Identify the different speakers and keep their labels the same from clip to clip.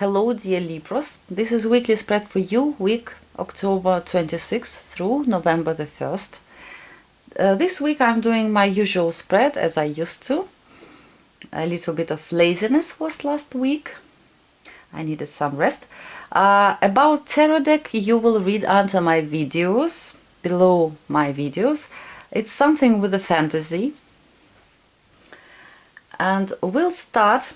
Speaker 1: Hello dear Libras, this is weekly spread for you, week October 26th through November the 1st. This week I'm doing my usual spread as I used to. A little bit of laziness was last week. I needed some rest. About tarot deck you will read under my videos, below my videos. It's something with a fantasy. And we'll start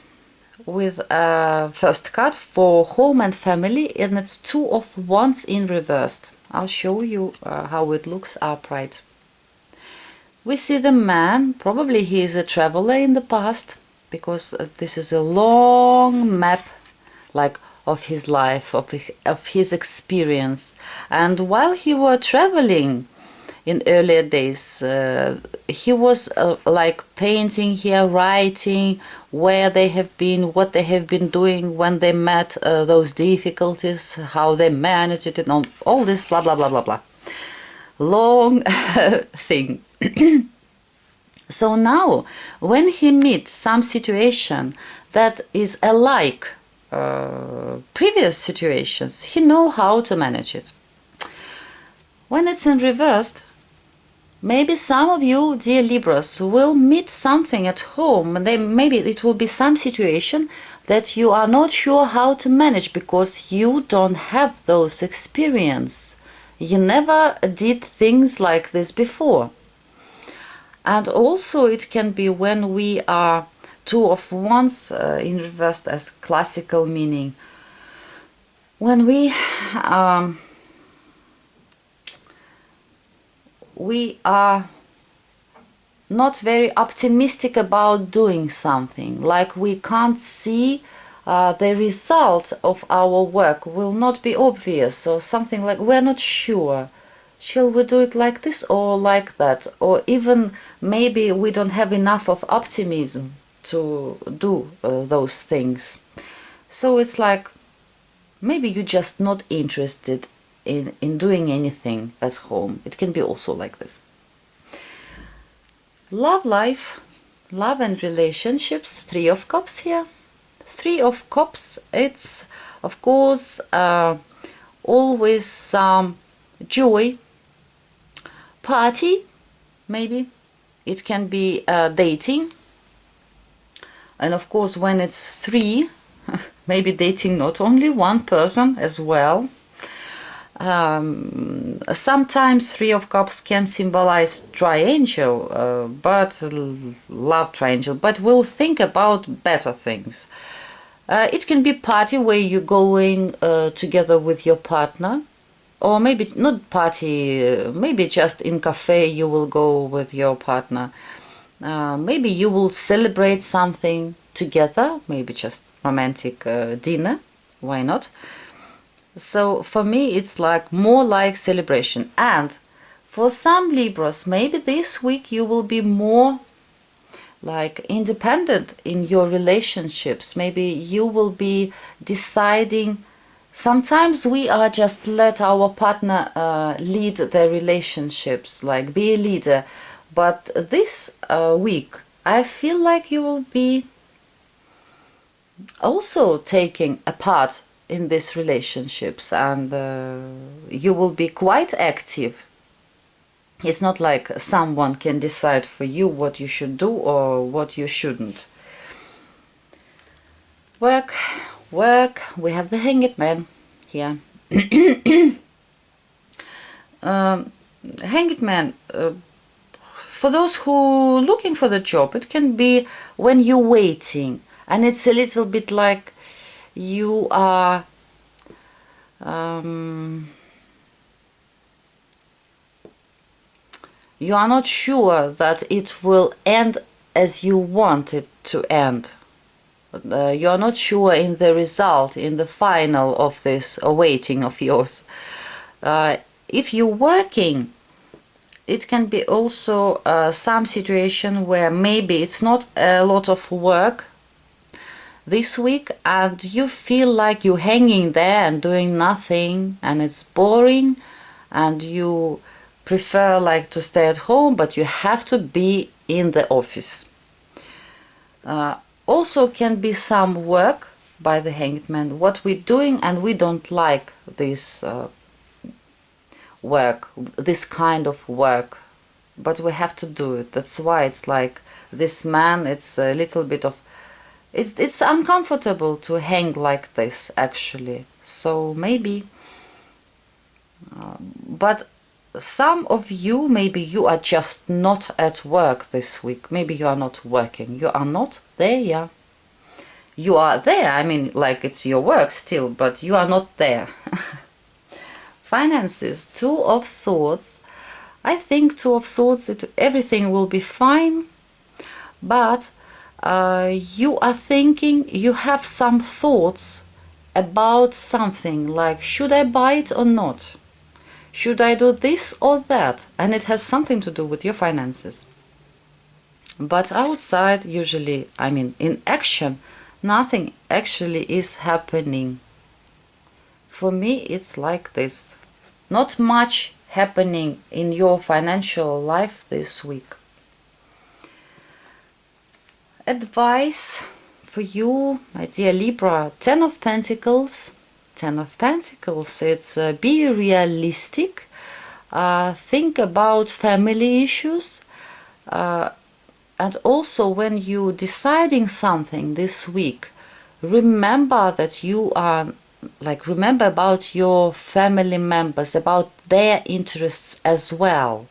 Speaker 1: with a first card for home and family, and it's Two of Wands in reversed. I'll show you how it looks upright. We see the man, probably he is a traveler in the past, because this is a long map like of his life, of his experience. And while he was traveling in earlier days, he was like painting here, writing where they have been, what they have been doing when they met those difficulties, how they managed it, and all this blah blah blah blah blah. Long thing. So now, when he meets some situation that is alike previous situations, he knows how to manage it. When it's in reversed, maybe some of you, dear Libras, will meet something at home, and maybe it will be some situation that you are not sure how to manage because you don't have those experience. You never did things like this before. And also it can be when we are Two of Wands in reversed as classical meaning. When we are not very optimistic about doing something, like we can't see the result of our work will not be obvious, or something like we're not sure. Shall we do it like this or like that? Or even maybe we don't have enough of optimism to do those things. So it's like maybe you're just not interested in doing anything at home. It can be also like this. Love life, love and relationships, Three of Cups here. Three of Cups, it's of course always some joy, party, maybe. It can be dating. And of course when it's three, maybe dating not only one person as well. Sometimes Three of Cups can symbolize triangle, but love triangle, but we'll think about better things. It can be party where you're going together with your partner, or maybe not party, maybe just in cafe you will go with your partner. Maybe you will celebrate something together, maybe just romantic dinner, why not? So for me it's like more like celebration. And for some Libras, maybe this week you will be more like independent in your relationships. Maybe you will be deciding. Sometimes we are just let our partner lead their relationships, like be a leader. But this week I feel like you will be also taking a part in these relationships, and you will be quite active. It's not like someone can decide for you what you should do or what you shouldn't. Work, we have the Hanged Man here. Hanged Man, for those who looking for the job, it can be when you're waiting, and it's a little bit like you are not sure that it will end as you want it to end. You are not sure in the result, in the final of this awaiting of yours. If you're working, it can be also some situation where maybe it's not a lot of work this week, and you feel like you're hanging there and doing nothing, and it's boring, and you prefer like to stay at home, but you have to be in the office. Also can be some work by the Hanged Man, what we're doing, and we don't like this work, this kind of work, but we have to do it. That's why it's like this man, it's a little bit of, it's uncomfortable to hang like this actually. So maybe, but some of you, maybe you are just not at work this week. Maybe you are not working. You are not there, yeah. You are there, I mean, like it's your work still, but you are not there. Finances, Two of Swords. I think Two of Swords, everything will be fine, but you are thinking, you have some thoughts about something, like should I buy it or not? Should I do this or that? And it has something to do with your finances. But outside, usually, I mean, in action, nothing actually is happening. For me, it's like this. Not much happening in your financial life this week. Advice for you, my dear Libra, Ten of Pentacles. Ten of Pentacles, it's be realistic. Think about family issues. And also when you deciding something this week, remember that you are, like, remember about your family members, about their interests as well.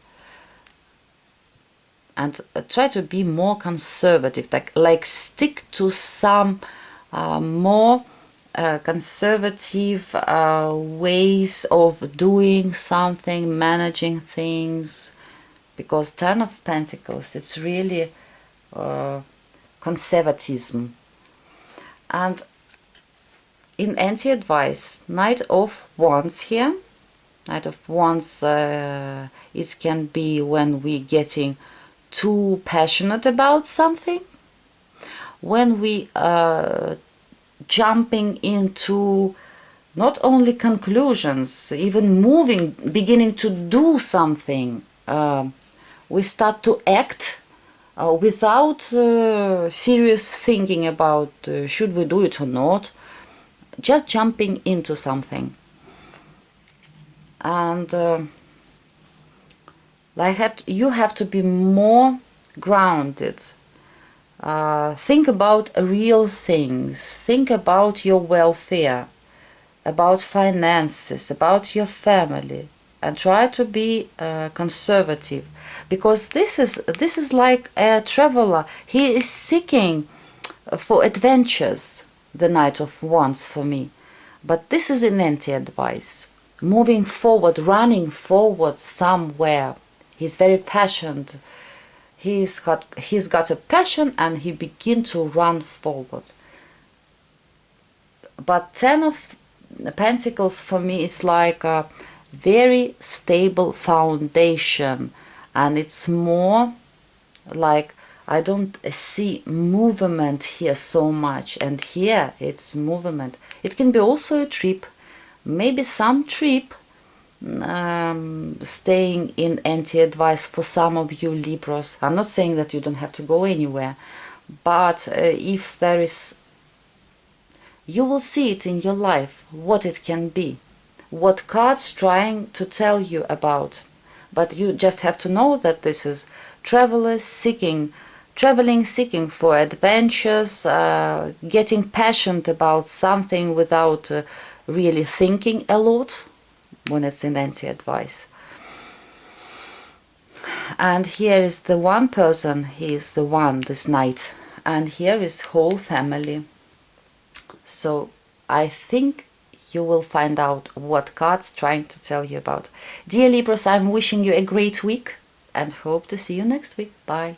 Speaker 1: And try to be more conservative, like stick to some more conservative ways of doing something, managing things. Because Ten of Pentacles, it's really conservatism. And in anti-advice, Knight of Wands here. Knight of Wands, it can be when we're getting too passionate about something. When we jumping into not only conclusions, even beginning to do something. We start to act without serious thinking about should we do it or not, just jumping into something. And you have to be more grounded. Think about real things. Think about your welfare, about finances, about your family, and try to be conservative. Because this is like a traveler. He is seeking for adventures, the Knight of Wands for me. But this is an anti-advice. Moving forward, running forward somewhere. He's very passionate. He's got a passion and he begin to run forward. But Ten of Pentacles for me is like a very stable foundation. And it's more like I don't see movement here so much. And here it's movement. It can be also a trip. Maybe some trip, staying in anti-advice for some of you Libras. I'm not saying that you don't have to go anywhere. But if there is, you will see it in your life, what it can be. What cards trying to tell you about. But you just have to know that this is traveling, seeking for adventures, getting passionate about something without really thinking a lot when it's in anti-advice. And here is the one person, he is the one, this knight. And here is whole family. So I think you will find out what cards trying to tell you about. Dear Libras, I'm wishing you a great week and hope to see you next week. Bye.